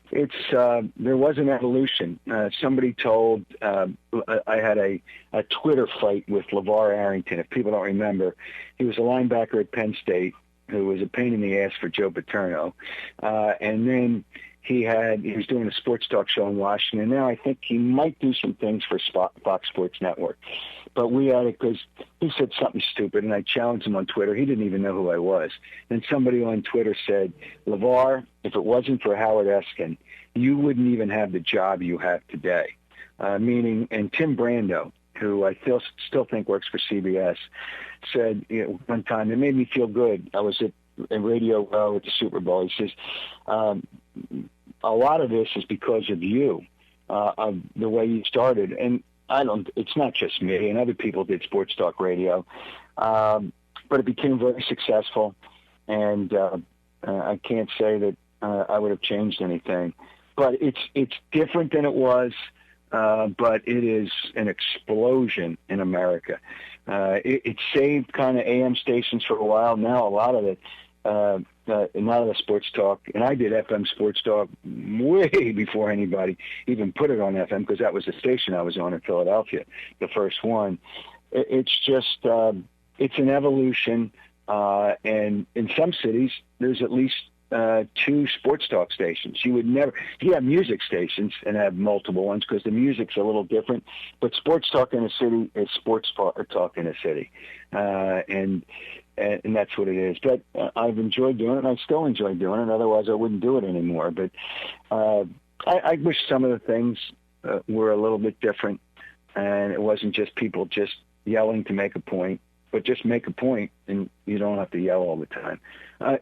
there was an evolution. Somebody told I had a Twitter fight with LeVar Arrington. If people don't remember, he was a linebacker at Penn State who was a pain in the ass for Joe Paterno, and then he was doing a sports talk show in Washington. Now I think he might do some things for Fox Sports Network, but we had it because he said something stupid, and I challenged him on Twitter. He didn't even know who I was. And somebody on Twitter said, LeVar, if it wasn't for Howard Eskin, you wouldn't even have the job you have today. Meaning, and Tim Brando, who I still think works for CBS, said one time, it made me feel good. I was at Radio Row at the Super Bowl. He says, a lot of this is because of you, of the way you started. And it's not just me, and other people did sports talk radio, but it became very successful. And I can't say that I would have changed anything, but it's different than it was. But it is an explosion in America. It saved kind of AM stations for a while. Now a lot of it, not a sports talk, and I did FM sports talk way before anybody even put it on FM, because that was the station I was on in Philadelphia, the first one. It's just it's an evolution, and in some cities there's at least 2 sports talk stations. You have music stations and have multiple ones because the music's a little different, but sports talk in a city is sports talk in a city, and that's what it is. But I've enjoyed doing it, and I still enjoy doing it. Otherwise, I wouldn't do it anymore. But I wish some of the things were a little bit different, and it wasn't just people just yelling to make a point, but just make a point, and you don't have to yell all the time. I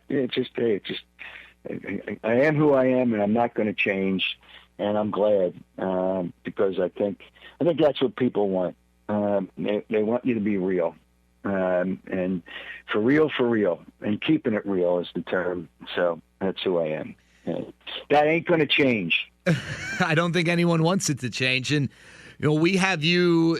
am who I am, and I'm not going to change, and I'm glad because I think that's what people want. They want you to be real. And for real, and keeping it real is the term. So that's who I am. That ain't going to change. I don't think anyone wants it to change. And we have you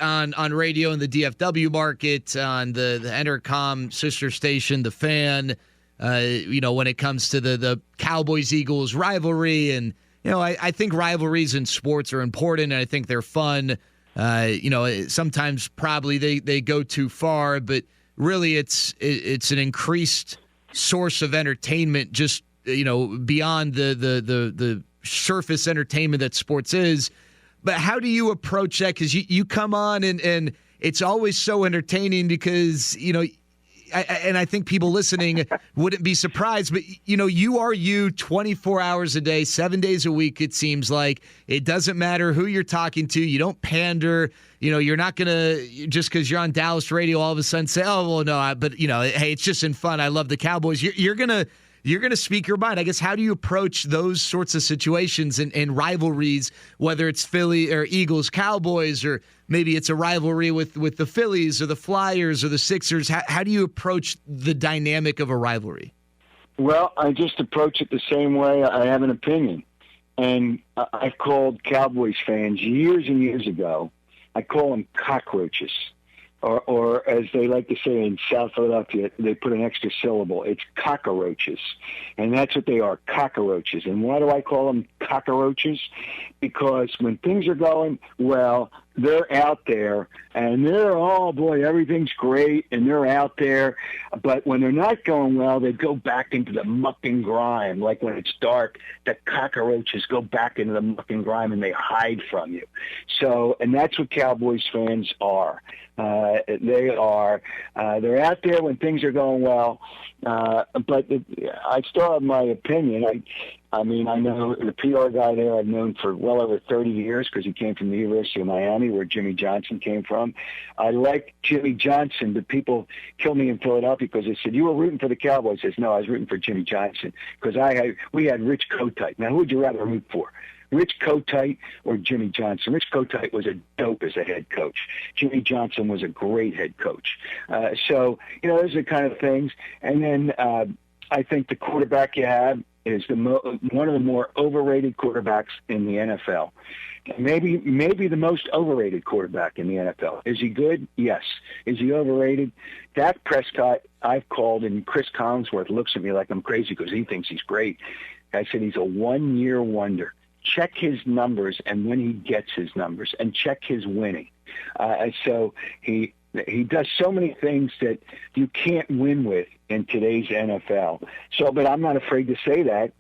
on radio in the DFW market, on the Entercom sister station, The Fan. When it comes to the Cowboys-Eagles rivalry, and I think rivalries in sports are important, and I think they're fun. Sometimes probably they go too far, but really it's an increased source of entertainment, just beyond the surface entertainment that sports is. But how do you approach that? Because you come on and it's always so entertaining because and I think people listening wouldn't be surprised, but you are you 24 hours a day, 7 days a week. It seems like it doesn't matter who you're talking to. You don't pander. You're not going to, just because you're on Dallas radio, all of a sudden say, oh, well, no, but hey, it's just in fun. I love the Cowboys. You're going to speak your mind. I guess, how do you approach those sorts of situations and rivalries, whether it's Philly or Eagles, Cowboys, or maybe it's a rivalry with the Phillies or the Flyers or the Sixers? How do you approach the dynamic of a rivalry? Well, I just approach it the same way. I have an opinion. And I've called Cowboys fans years and years ago, I call them cockroaches. Or as they like to say in South Philadelphia, they put an extra syllable. It's cockroaches. And that's what they are, cockroaches. And why do I call them cockroaches? Because when things are going well, they're out there, and they're, oh, boy, everything's great, and they're out there. But when they're not going well, they go back into the muck and grime. Like when it's dark, the cockroaches go back into the muck and grime, and they hide from you. So, and that's what Cowboys fans are. They're out there when things are going well, but I still have my opinion. I mean, I know the PR guy there I've known for well over 30 years because he came from the University of Miami, where Jimmy Johnson came from. I like Jimmy Johnson, but people kill me in Philadelphia because they said, you were rooting for the Cowboys. I said, no, I was rooting for Jimmy Johnson because we had Rich Kotite. Now, who would you rather root for? Rich Kotite or Jimmy Johnson? Rich Kotite was a dope as a head coach. Jimmy Johnson was a great head coach. So, those are the kind of things. And then I think the quarterback you have is one of the more overrated quarterbacks in the NFL. Maybe the most overrated quarterback in the NFL. Is he good? Yes. Is he overrated? Dak Prescott, I've called, and Chris Collinsworth looks at me like I'm crazy because he thinks he's great. I said he's a one-year wonder. Check his numbers and when he gets his numbers, and check his winning. So he does so many things that you can't win with in today's NFL. So, but I'm not afraid to say that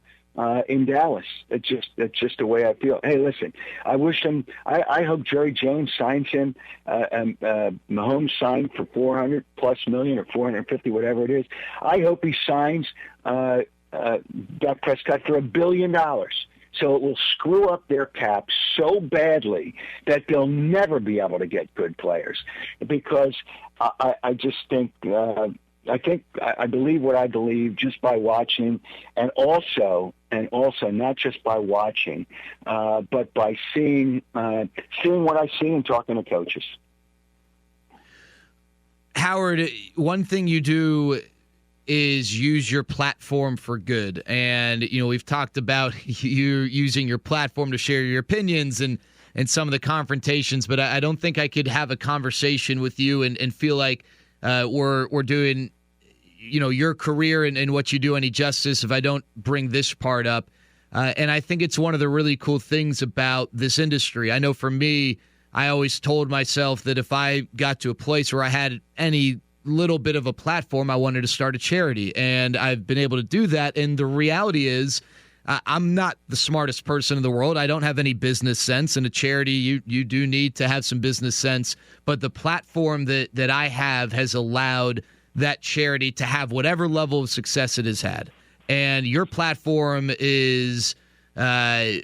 in Dallas. It's just the way I feel. Hey, listen, I wish him. I hope Jerry Jones signs him. Mahomes signed for $400+ million or $450, whatever it is. I hope he signs Dak Prescott for $1 billion. So it will screw up their cap so badly that they'll never be able to get good players. Because I just think I believe what I believe just by watching, and also not just by watching, but by seeing what I see and talking to coaches. Howard, one thing you do is use your platform for good. And, we've talked about you using your platform to share your opinions and some of the confrontations, but I don't think I could have a conversation with you and feel like we're doing, your career and what you do any justice if I don't bring this part up. And I think it's one of the really cool things about this industry. I know for me, I always told myself that if I got to a place where I had any little bit of a platform, I wanted to start a charity. And I've been able to do that. And the reality is, I'm not the smartest person in the world. I don't have any business sense. In a charity, you do need to have some business sense. But the platform that I have has allowed that charity to have whatever level of success it has had. And your platform is mine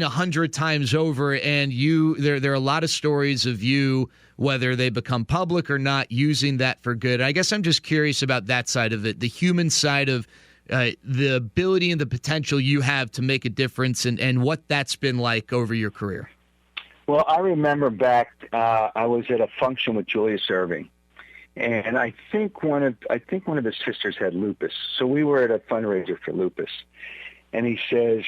100 times over. And there are a lot of stories of you, whether they become public or not, using that for good. I guess I'm just curious about that side of it, the human side of the ability and the potential you have to make a difference, and what that's been like over your career. Well, I remember back, I was at a function with Julius Erving, and I think one of his sisters had lupus. So we were at a fundraiser for lupus, and he says,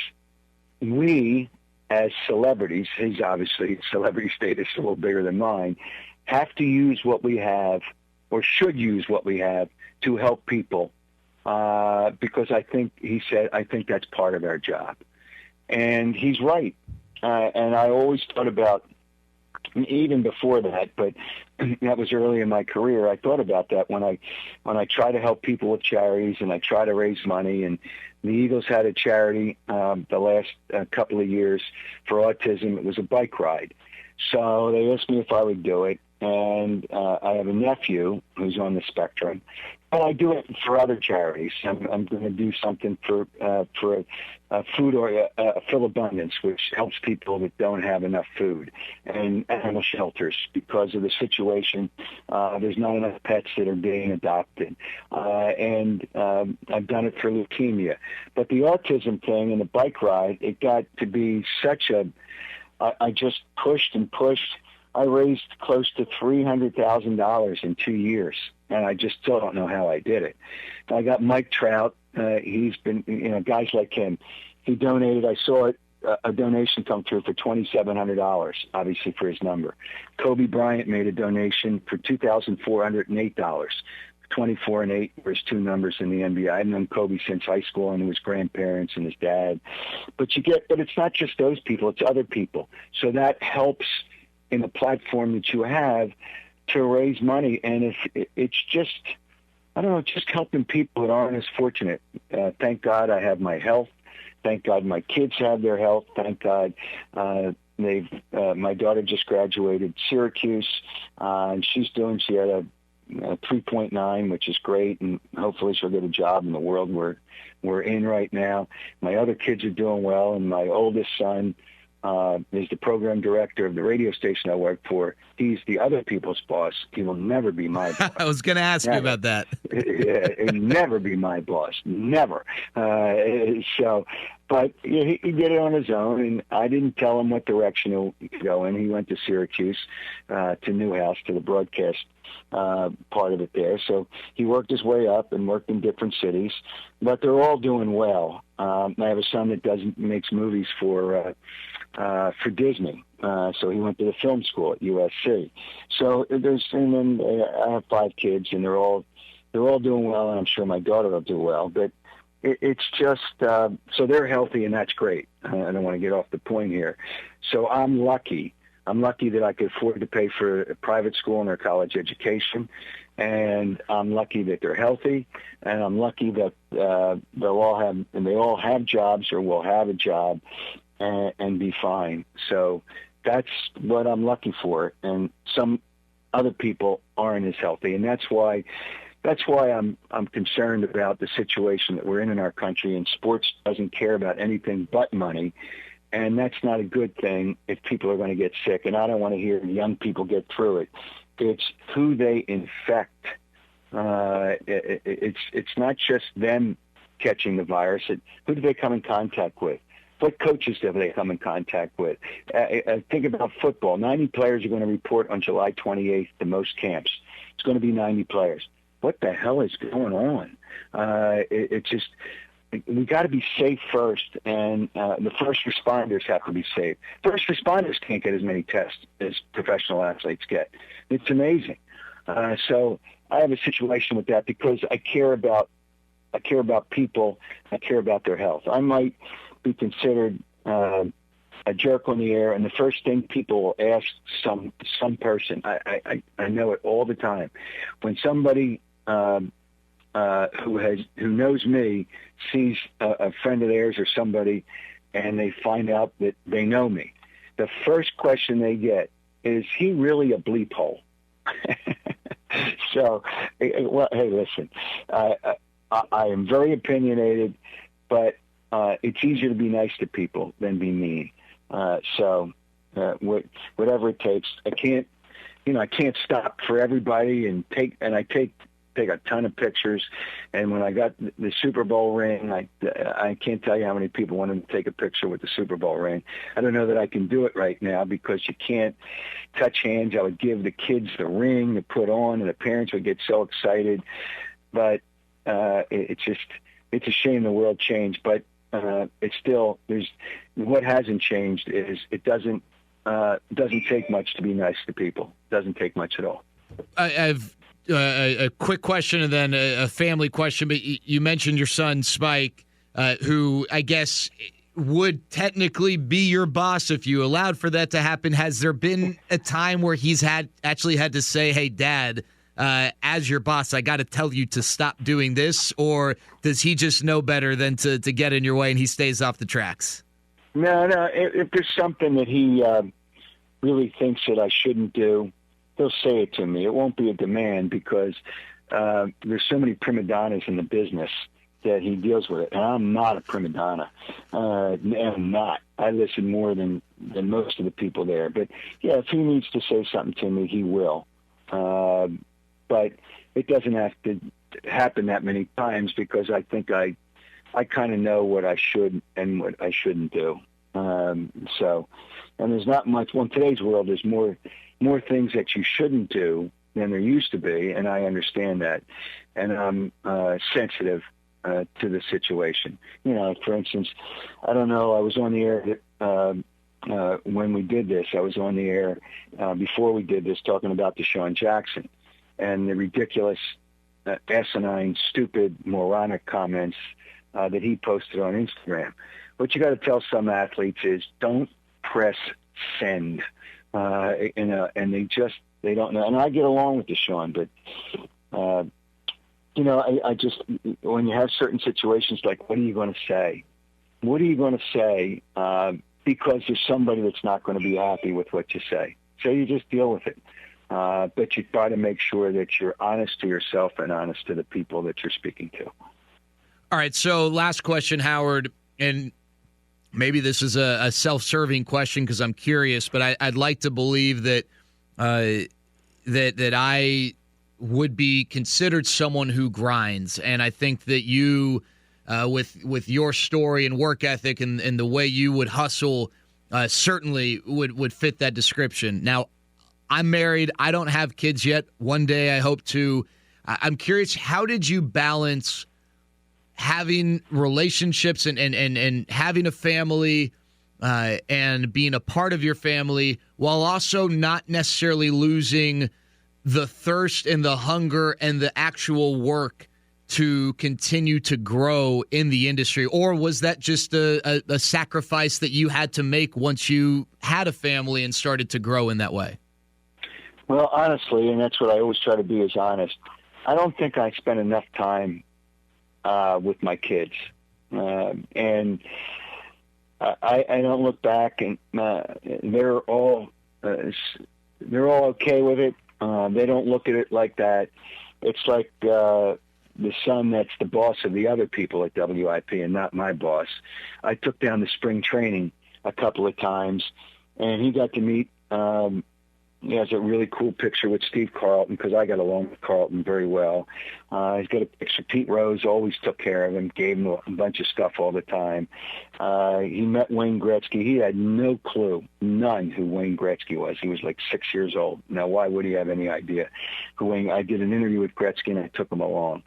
we as celebrities, his obviously celebrity status is a little bigger than mine, have to use what we have, or should use what we have, to help people. Because I think that's part of our job. And he's right. And I always thought about, even before that, but that was early in my career, I thought about that when I try to help people with charities and I try to raise money. And the Eagles had a charity the last couple of years for autism. It was a bike ride. So they asked me if I would do it. And I have a nephew who's on the spectrum. But I do it for other charities. I'm going to do something for food or Phil Abundance, which helps people that don't have enough food, and animal shelters because of the situation. There's not enough pets that are being adopted, and I've done it for leukemia. But the autism thing and the bike ride, it got to be such a. I just pushed and pushed. I raised close to $300,000 in 2 years, and I just still don't know how I did it. I got Mike Trout. He's been, guys like him. He donated. I saw it, a donation come through for $2,700, obviously for his number. Kobe Bryant made a donation for $2,408. 24 and 8 were his two numbers in the NBA. I've known Kobe since high school and his grandparents and his dad. But it's not just those people, it's other people. So that helps in the platform that you have to raise money. And if it's just, I don't know, just helping people that aren't as fortunate. Thank God I have my health. Thank God my kids have their health. Thank God my daughter just graduated Syracuse, and she had a 3.9, which is great, and hopefully she'll get a job in the world we're in right now. My other kids are doing well, and my oldest son is the program director of the radio station I work for. He's the other people's boss. He will never be my boss. I was going to ask you about that. Yeah, he'll never be my boss. Never. But he did it on his own, and I didn't tell him what direction he could go in. He went to Syracuse, to Newhouse, to the broadcast part of it there. So he worked his way up and worked in different cities, but they're all doing well. I have a son that makes movies for Disney. So he went to the film school at USC. So and then I have 5 kids, and they're all doing well, and I'm sure my daughter will do well. But it's just so they're healthy, and that's great. I don't want to get off the point here. So I'm lucky. I'm lucky that I could afford to pay for a private school and their college education, and I'm lucky that they're healthy, and I'm lucky that they all have jobs or will have a job and be fine. So that's what I'm lucky for, and some other people aren't as healthy, and that's why I'm concerned about the situation that we're in our country, and sports doesn't care about anything but money. And that's not a good thing if people are going to get sick. And I don't want to hear young people get through it. It's who they infect. It's not just them catching the virus. Who do they come in contact with? What coaches do they come in contact with? Think about football. 90 players are going to report on July 28th to most camps. It's going to be 90 players. What the hell is going on? It's just... We got to be safe first, and the first responders have to be safe. First responders can't get as many tests as professional athletes get. It's amazing. So I have a situation with that because I care about people. I care about their health. I might be considered a jerk on the air, and the first thing people will ask some person, I know it all the time, when somebody who knows me sees a friend of theirs or somebody, and they find out that they know me, the first question they get is, "He really a bleep hole?" So, well, hey, listen, I am very opinionated, but it's easier to be nice to people than be mean. So whatever it takes, I can't stop for everybody and I take a ton of pictures. And when I got the Super Bowl ring, I can't tell you how many people wanted to take a picture with the Super Bowl ring. I don't know that I can do it right now because you can't touch hands. I would give the kids the ring to put on, and the parents would get so excited. But it's a shame the world changed. But it's still, what hasn't changed is it doesn't take much to be nice to people. It doesn't take much at all. I've a quick question and then a family question. But you mentioned your son Spike, who I guess would technically be your boss if you allowed for that to happen. Has there been a time where he's actually had to say, "Hey, Dad, as your boss, I got to tell you to stop doing this," or does he just know better than to get in your way and he stays off the tracks? No. If there's something that he really thinks that I shouldn't do, he'll say it to me. It won't be a demand because there's so many prima donnas in the business that he deals with it. And I'm not a prima donna. I'm not. I listen more than most of the people there. But, yeah, if he needs to say something to me, he will. But it doesn't have to happen that many times because I think I kind of know what I should and what I shouldn't do. So, and there's not much. Well, in today's world, there's more things that you shouldn't do than there used to be, and I understand that. And I'm sensitive to the situation. You know, for instance, I don't know, I was on the air when we did this. I was on the air before we did this talking about Deshaun Jackson and the ridiculous, asinine, stupid, moronic comments that he posted on Instagram. What you got to tell some athletes is don't press send. And they don't know. And I get along with Deshaun, but I just, when you have certain situations like, what are you going to say? What are you going to say? Because there's somebody that's not going to be happy with what you say. So you just deal with it. But you try to make sure that you're honest to yourself and honest to the people that you're speaking to. All right. So last question, Howard, and maybe this is a self-serving question because I'm curious, but I'd like to believe that that I would be considered someone who grinds, and I think that you, with your story and work ethic and the way you would hustle, certainly would fit that description. Now, I'm married. I don't have kids yet. One day I hope to. I'm curious, how did you balance having relationships and having a family and being a part of your family while also not necessarily losing the thirst and the hunger and the actual work to continue to grow in the industry? Or was that just a sacrifice that you had to make once you had a family and started to grow in that way? Well, honestly, and that's what I always try to be, is honest, I don't think I spent enough time with my kids. And I don't look back, and they're all okay with it. They don't look at it like that. It's like the son that's the boss of the other people at WIP and not my boss. I took down the spring training a couple of times, and he got to meet he has a really cool picture with Steve Carlton because I got along with Carlton very well. He's got a picture. Pete Rose always took care of him, gave him a bunch of stuff all the time. He met Wayne Gretzky. He had no clue, none, who Wayne Gretzky was. He was like 6 years old. Now, why would he have any idea who Wayne? I did an interview with Gretzky, and I took him along.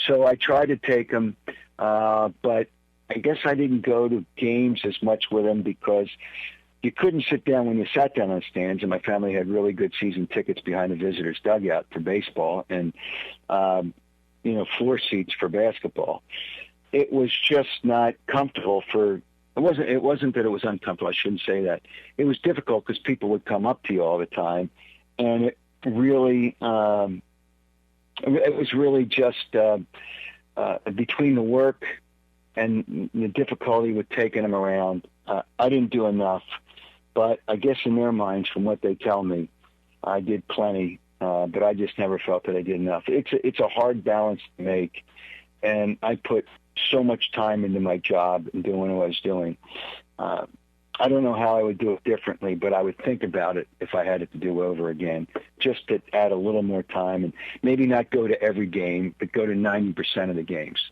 So I tried to take him, but I guess I didn't go to games as much with him because you couldn't sit down when you sat down on stands, and my family had really good season tickets behind the visitors' dugout for baseball and, floor seats for basketball. It was just not comfortable it wasn't that it was uncomfortable. I shouldn't say that. It was difficult because people would come up to you all the time, and it really, it was really just between the work and the difficulty with taking them around. I didn't do enough, but I guess in their minds, from what they tell me, I did plenty, but I just never felt that I did enough. It's a hard balance to make, and I put so much time into my job and doing what I was doing. I don't know how I would do it differently, but I would think about it if I had it to do over again, just to add a little more time and maybe not go to every game, but go to 90% of the games,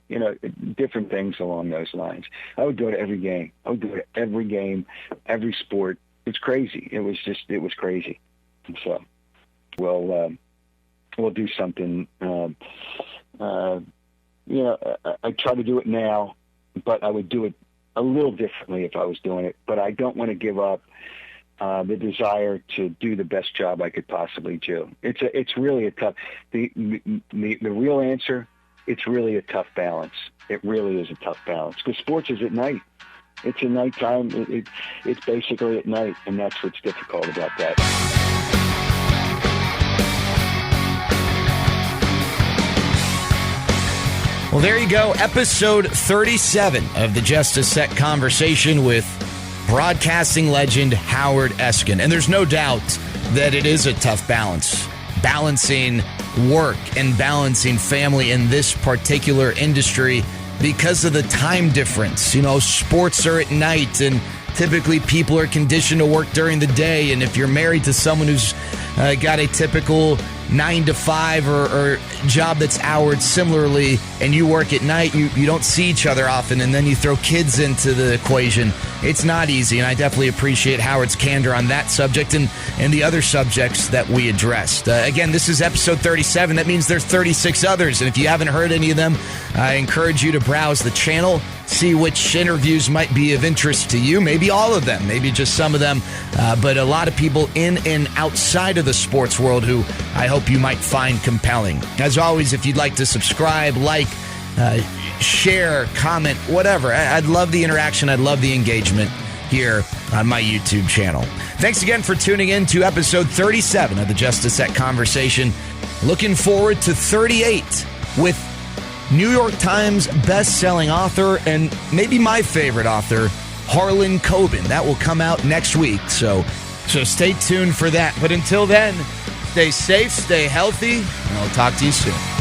different things along those lines. I would go to every game. I would go to every game, every sport. It's crazy. It was crazy. And so we'll do something. I try to do it now, but I would do it a little differently if I was doing it, but I don't want to give up the desire to do the best job I could possibly do. It's really a tough. The real answer, it's really a tough balance. It really is a tough balance because sports is at night. It's a nighttime. It's basically at night, and that's what's difficult about that. Well, there you go. Episode 37 of the Just a Sec conversation with broadcasting legend Howard Eskin. And there's no doubt that it is a tough balance. Balancing work and balancing family in this particular industry because of the time difference. Sports are at night, and typically people are conditioned to work during the day. And if you're married to someone who's got a typical 9 to 5 or job that's hours similarly, and you work at night, you don't see each other often, and then you throw kids into the equation. It's not easy, and I definitely appreciate Howard's candor on that subject and the other subjects that we addressed. Again, this is episode 37. That means there's 36 others, and if you haven't heard any of them, I encourage you to browse the channel, see which interviews might be of interest to you. Maybe all of them, maybe just some of them, but a lot of people in and outside of the sports world who I hope you might find compelling. As always, if you'd like to subscribe, share, comment, whatever, I'd love the interaction. I'd love the engagement here on my YouTube channel. Thanks again for tuning in to episode 37 of the Just a Sec conversation. Looking forward to 38 with New York Times best-selling author and maybe my favorite author, Harlan Coben. That will come out next week, so stay tuned for that. But until then, stay safe, stay healthy, and I'll talk to you soon.